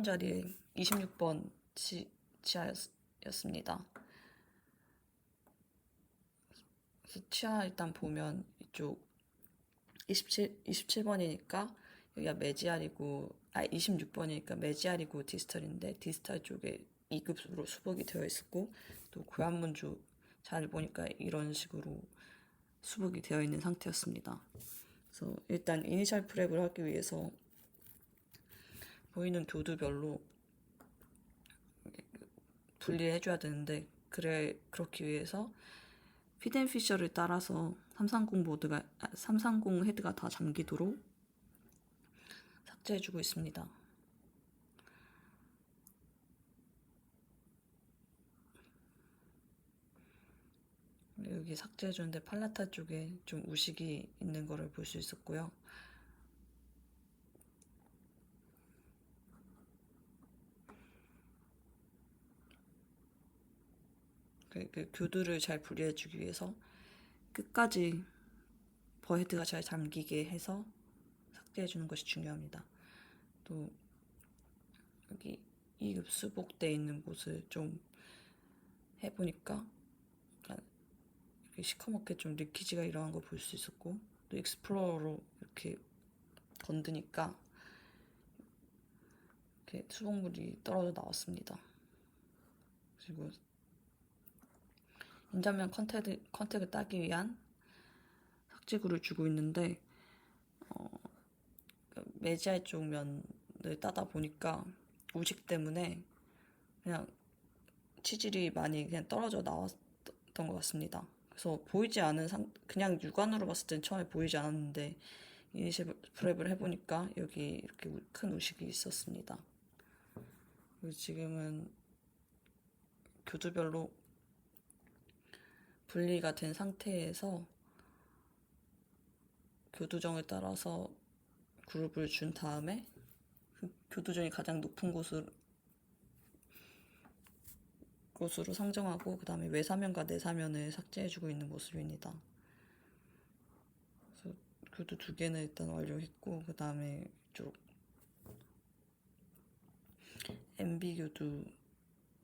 자리에 26번 치아였습니다. 치아 일단 보면 이쪽 27번이니까 여기가 메지알이고 26번이니까 메지알이고 디스털인데 디스털 쪽에 2급으로 수복이 되어 있었고 또 고관문주 잘 보니까 이런 식으로 수복이 되어 있는 상태였습니다. 그래서 일단 이니셜 프랩을 하기 위해서 보이는 교두별로 분리를 해줘야 되는데 그렇기 위해서 피덴피셔를 따라서 330 헤드가 다 잠기도록 삭제해주고 있습니다. 여기 삭제해주는데 팔라타 쪽에 좀 우식이 있는 거를 볼 수 있었고요. 그 교두를 잘 분리해주기 위해서 끝까지 버헤드가 잘 잠기게 해서 삭제해주는 것이 중요합니다. 또 여기 2급 수복되어 있는 곳을 좀 해보니까 시커멓게 좀 리키지가 일어난 걸 볼 수 있었고 또 익스플로러로 이렇게 건드니까 이렇게 수복물이 떨어져 나왔습니다. 그리고 인자면 컨택을 따기 위한 삭제구를 주고 있는데 메지알 쪽 면을 따다 보니까 우식 때문에 그냥 치질이 많이 그냥 떨어져 나왔던 것 같습니다. 그래서 보이지 않은 그냥 육안으로 봤을 땐 처음에 보이지 않았는데 이니셜 프랩을 해보니까 여기 이렇게 큰 우식이 있었습니다. 그리고 지금은 교두별로 분리가 된 상태에서 교두정을 따라서 그룹을 준 다음에 그 교두정이 가장 높은 곳으로 상정하고 그 다음에 외사면과 내사면을 삭제해주고 있는 모습입니다. 그래서 교두 2개는 일단 완료했고 그 다음에 이쪽 MB 교두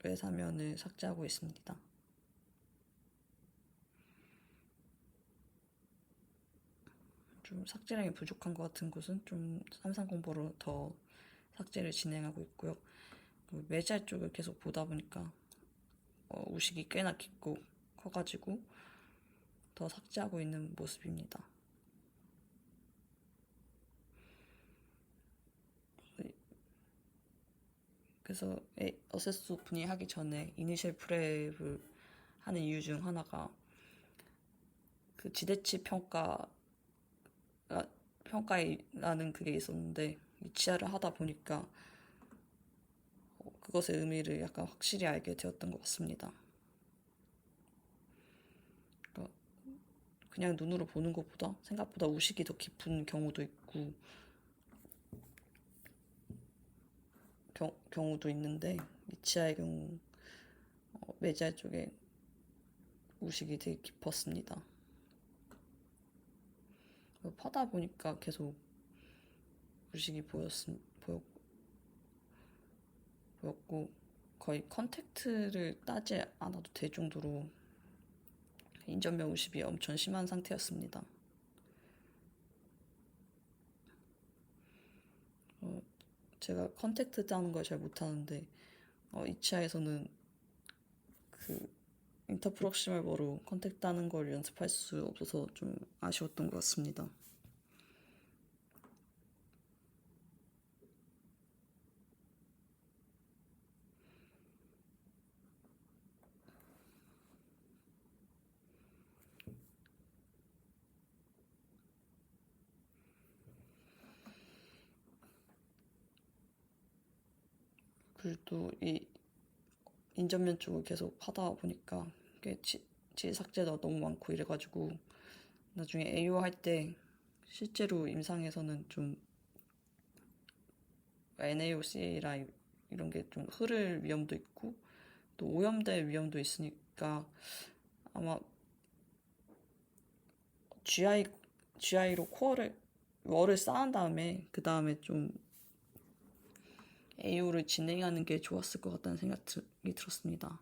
외사면을 삭제하고 있습니다. 좀 삭제량이 부족한 것 같은 곳은 좀 330보로 더 삭제를 진행하고 있고요. 메지알 쪽을 계속 보다 보니까 우식이 꽤나 깊고 커가지고 더 삭제하고 있는 모습입니다. 그래서 어세스 오픈이 하기 전에 이니셜 프랩을 하는 이유 중 하나가 그 지대치 평가라는 그게 있었는데 이 치아를 하다 보니까 그것의 의미를 약간 확실히 알게 되었던 것 같습니다. 그러니까 그냥 눈으로 보는 것보다 생각보다 우식이 더 깊은 경우도 있고 경우도 있는데 이 치아의 경우 메지알 쪽에 우식이 되게 깊었습니다. 파다 보니까 계속 우식이 보였고 거의 컨택트를 따지 않아도 될 정도로 인전면 우식이 엄청 심한 상태였습니다. 제가 컨택트 따는 걸 잘 못하는데 이 치아에서는 그 인터프록시멀버로 컨택트 따는 걸 연습할 수 없어서 좀 아쉬웠던 것 같습니다. 그리고 또 이 인전면 쪽을 계속 하다 보니까 질 삭제가 너무 많고 이래가지고 나중에 AO 할 때 실제로 임상에서는 좀 NaOC랑 이런 게 좀 흐를 위험도 있고 또 오염될 위험도 있으니까 아마 GI로 월을 쌓은 다음에 그 다음에 좀 AO를 진행하는 게 좋았을 것 같다는 생각이 들었습니다.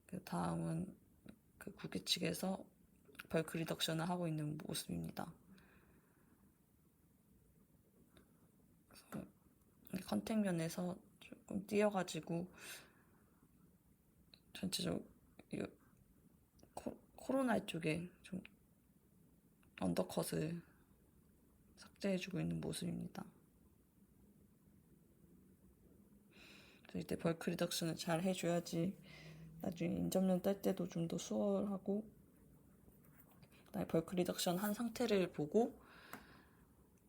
그 다음은 그 국외 측에서 벌크 리덕션을 하고 있는 모습입니다. 컨택 면에서 조금 띄어가지고 전체적으로 코로나 쪽에 좀 언더컷을 삭제해주고 있는 모습입니다. 이때 벌크 리덕션을 잘 해줘야지 나중에 인접면 딸 때도 좀 더 수월하고, 그다음에 벌크 리덕션 한 상태를 보고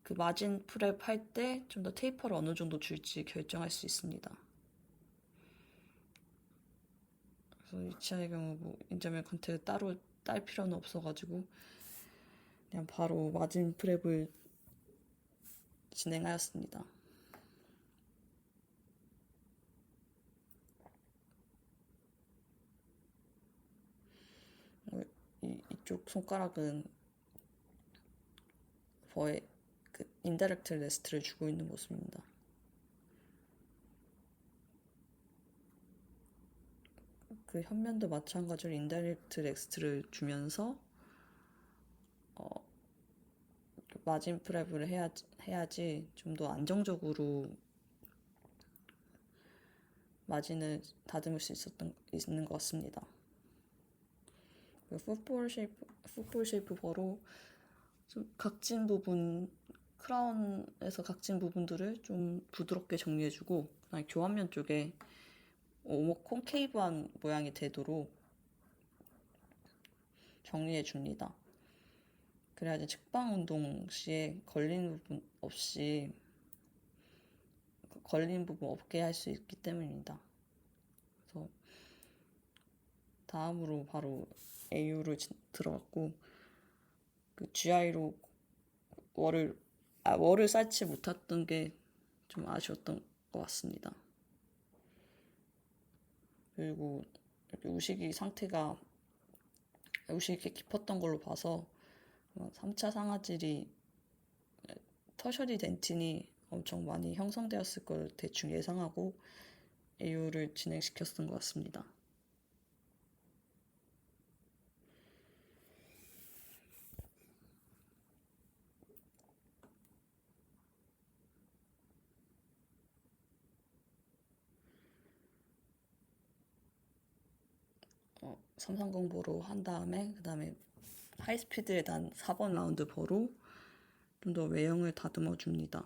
그 마진 프랩 할 때 좀 더 테이퍼를 어느 정도 줄지 결정할 수 있습니다. 그래서 이 치아의 경우 뭐 인접면 컨택을 따로 딸 필요는 없어가지고 그냥 바로 마진 프랩을 진행하였습니다. 이쪽 손가락은 버에 그 인다이렉트 레스트를 주고 있는 모습입니다. 그 현면도 마찬가지로 인다이렉트 레스트를 주면서 마진 프랩을 해야지 좀 더 안정적으로 마진을 다듬을 수 있는 것 같습니다. 그 풋볼 쉐이프 버로 좀 각진 부분, 크라운에서 각진 부분들을 좀 부드럽게 정리해주고, 그다음에 교환면 쪽에 오목 콘케이브한 모양이 되도록 정리해줍니다. 그래야지 측방 운동 시에 걸리는 부분 없이 걸리는 부분 없게 할 수 있기 때문입니다. 그래서 다음으로 바로 AU를 들어갔고, 그 GI로 월을 쌓지 못했던 게 좀 아쉬웠던 것 같습니다. 그리고 우식이 상태가 우식이 깊었던 걸로 봐서 3차 상하질이 터셔리 덴틴이 엄청 많이 형성되었을 걸 대충 예상하고 AU를 진행시켰던 것 같습니다. 삼삼공 보로 한 다음에 그 다음에 하이스피드에 단 4번 라운드 보로 좀 더 외형을 다듬어 줍니다.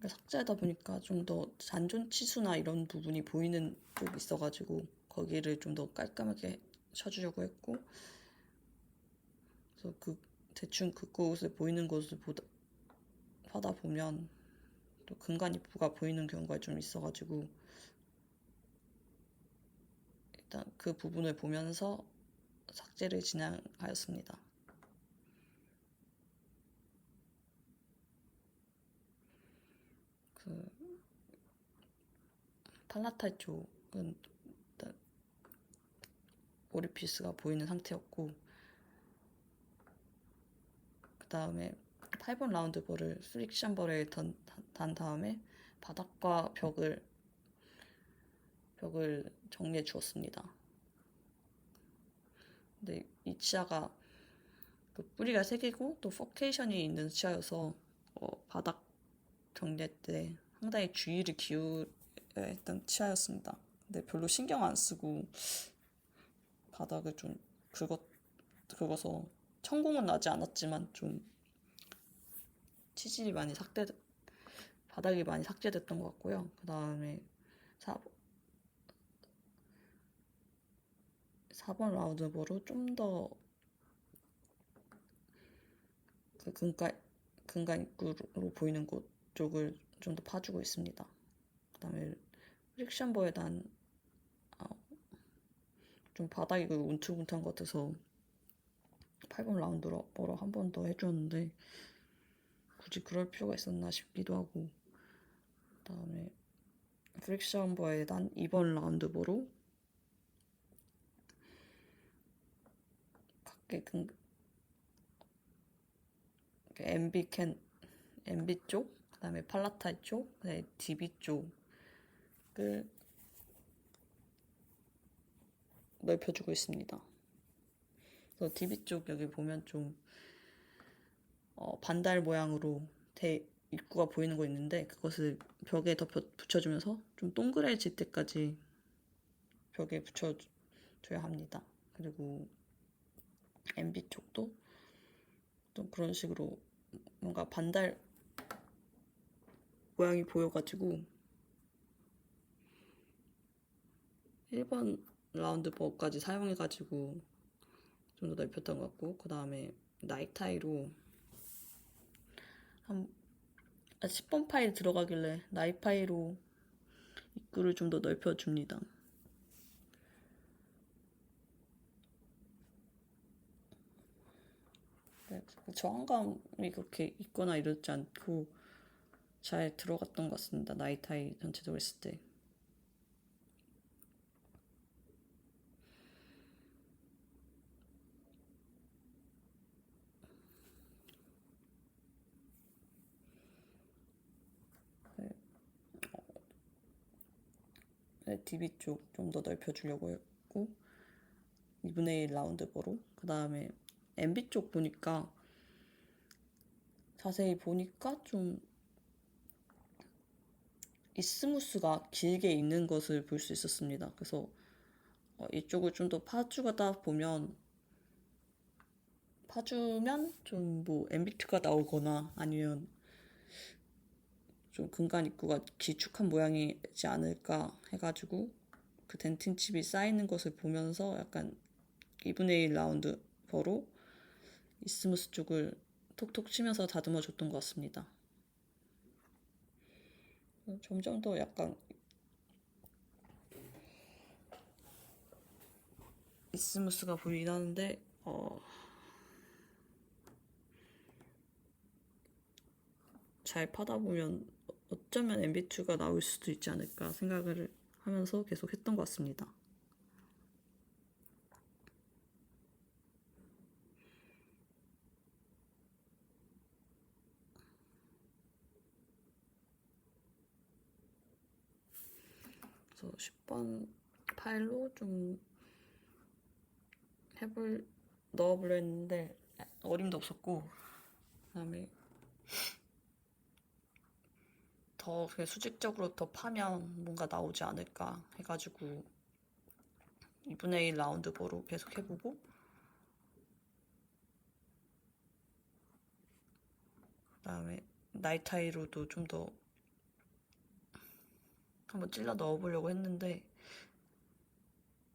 삭제하다 보니까 좀 더 잔존 치수나 이런 부분이 보이는 쪽이 있어가지고 거기를 좀 더 깔끔하게 쳐주려고 했고, 그래서 대충 그곳에 보이는 것을 하다 보면 또 근간 입구가 보이는 경우가 좀 있어가지고 일단 그 부분을 보면서 삭제를 진행하였습니다. 그 팔라탈 쪽은 일단 오리피스가 보이는 상태였고, 그 다음에 8번 라운드 볼을 프릭션 볼에 단 다음에 바닥과 벽을 정리해 주었습니다. 근데 이 치아가 그 뿌리가 3개고 또 포케이션이 있는 치아여서 바닥 정리할 때 상당히 주의를 기울여야 했던 치아였습니다. 근데 별로 신경 안 쓰고 바닥을 좀 긁어서 천공은 나지 않았지만 좀 치질이 많이 바닥이 많이 삭제됐던 것 같고요. 그 다음에 4번 라운드 보로 좀 더 그 근간 입구로 보이는 곳 쪽을 좀 더 파주고 있습니다. 그 다음에 프릭션 버에 단 좀 바닥이 운퉁운퉁한 것 같아서 8번 라운드로 한 번 더 해주었는데 굳이 그럴 필요가 있었나 싶기도 하고, 그 다음에 프릭션버의 난 2번 라운드보로 각기 MB 쪽, 그 다음에 팔라타이 쪽, 그 다음에 DB 쪽을 넓혀주고 있습니다. 그래서 DB 쪽 여기 보면 좀 반달 모양으로 입구가 보이는 거 있는데 그것을 벽에 더 붙여주면서 좀 동그래질 때까지 벽에 붙여줘야 합니다. 그리고 MB 쪽도 좀 그런 식으로 뭔가 반달 모양이 보여가지고 1번 라운드 버까지 사용해가지고 좀 더 넓혔던 것 같고, 그 다음에 나이타이로 10번 파일 들어가길래 나이파이로 입구를 좀 더 넓혀줍니다. 네, 저항감이 그렇게 있거나 이러지 않고 잘 들어갔던 것 같습니다. 나이타이 전체적으로 했을 때. 네, DB 쪽 좀 더 넓혀주려고 했고 2분의 1 라운드 버로, 그 다음에 MB 쪽 보니까 자세히 보니까 좀 이스무스가 길게 있는 것을 볼 수 있었습니다. 그래서 이쪽을 좀 더 파주다 보면 파주면 좀 뭐 MB2가 나오거나 아니면 좀 근간 입구가 길쭉한 모양이지 않을까 해가지고 그 덴팅 칩이 쌓이는 것을 보면서 약간 2분의 1 라운드 버로 이스무스 쪽을 톡톡 치면서 다듬어 줬던 것 같습니다. 점점 더 약간 이스무스가 보이긴 하는데 잘 파다 보면 어쩌면 MB2가 나올 수도 있지 않을까 생각을 하면서 계속 했던 것 같습니다. 그래서 10번 파일로 좀 넣어보려 했는데 어림도 없었고, 그 다음에 더 수직적으로 더 파면 뭔가 나오지 않을까 해가지고 2분의 1 라운드 버로 계속 해보고, 그 다음에 나이타이로도 좀 더 한번 찔러 넣어보려고 했는데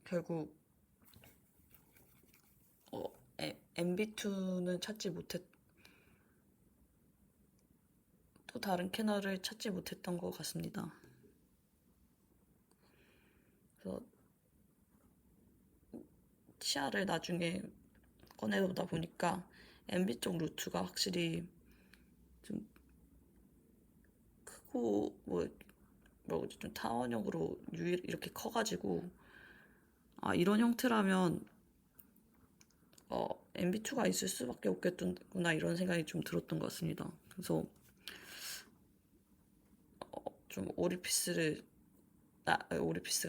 결국 MB2는 또 다른 캐널을 찾지 못했던 것 같습니다. 그래서 시야를 나중에 꺼내보다 보니까 MB 쪽 루트가 확실히 좀 크고 좀 타원형으로 이렇게 커가지고 이런 형태라면 MB2가 있을 수밖에 없겠구나 이런 생각이 좀 들었던 것 같습니다. 그래서 좀 오리피스가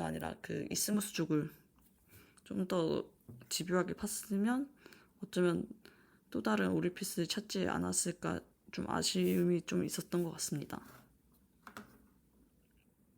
아니라 그 이스무스 쪽을 좀 더 집요하게 팠으면 어쩌면 또 다른 오리피스를 찾지 않았을까 좀 아쉬움이 좀 있었던 것 같습니다.